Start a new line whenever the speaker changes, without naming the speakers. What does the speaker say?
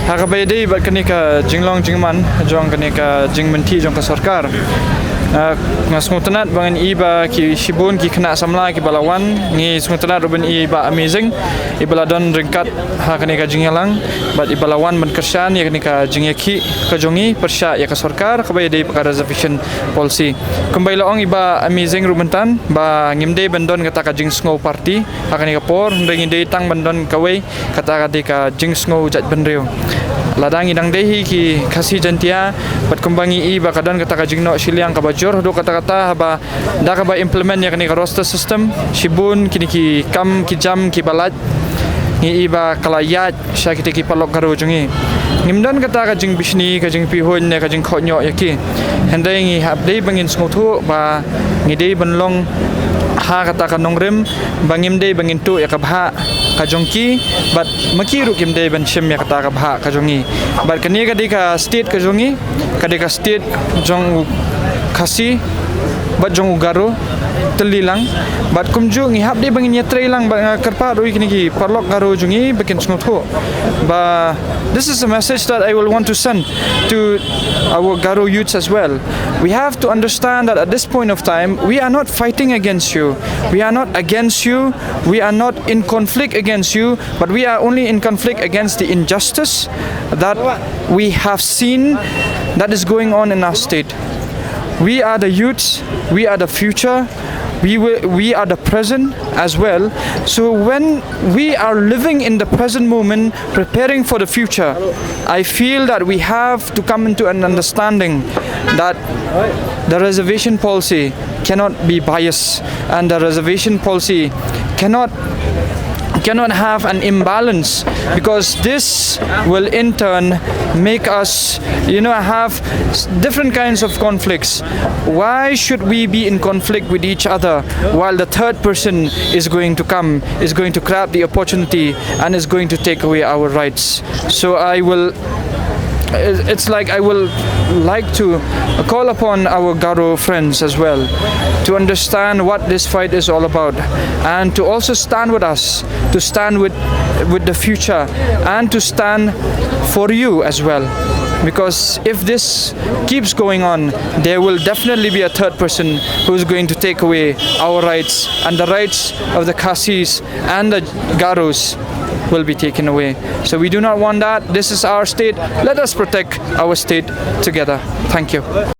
Hakabay bat kanika jinglong jingman jong kanika jingmenti jong ka sorkar ngasmutanat bangan iba ki shibun ki kena samla ki balawan ni smutanat ruben iba amazing ibaladon ringkat ha kanika jingyalang bat ibalawan ban kersan ya kanika jingyaki ka jongi persya ya ka sorkar kabay day ka reservation policy kembali laong iba amazing rubentan ba ngimde bandon kata ka jing snow party ha kanika por ringi day tang bandon kawai kata ka jing snow jat benreu ladang idang dehi ki kasi jantia pat kumbangi iba kadan kata ka jingno siliang ka bajor do kata-kata ba da ka ba implement ya kani ka roster system shibun kini ki kam ki jam ki balat ni iba kalayat sya kita ki palok garo jungi ngimdan kata ka jing bisni ka jing pihon ne ka jing khonyo yaki handai ngi habdei bangin smuthu ba ngidei banlong ha kata ka nongrim bangim dei bangin tu ya ka bha ka jongki but makiru kim dei ban shim ya kata ka bha ka jongi but kani ka di ka state ka jongi ka di ka state jong khasi but jong ugaro telilang but kumju ngi hab dei bangin yatre lang ba karpa roi kini ki parlok garo jongi bakin smuthu ba this is a message that I will want to send to our Garo youths as well. We have to understand that at this point of time, we are not fighting against you. We are not against you. We are not in conflict against you, but we are only in conflict against the injustice that we have seen that is going on in our state. We are the youths. We are the future. We are the present as well. So when we are living in the present moment, preparing for the future, I feel that we have to come into an understanding that the reservation policy cannot be biased and the reservation policy cannot have an imbalance, because this will in turn make us have different kinds of conflicts. Why should we be in conflict with each other while the third person is going to grab the opportunity and is going to take away our rights? So I will like to call upon our Garo friends as well to understand what this fight is all about, and to also stand with us, to stand with the future, and to stand for you as well. Because if this keeps going on, there will definitely be a third person who is going to take away our rights, and the rights of the Khasis and the Garos will be taken away. So we do not want that. This is our state. Let us protect our state together. Thank you.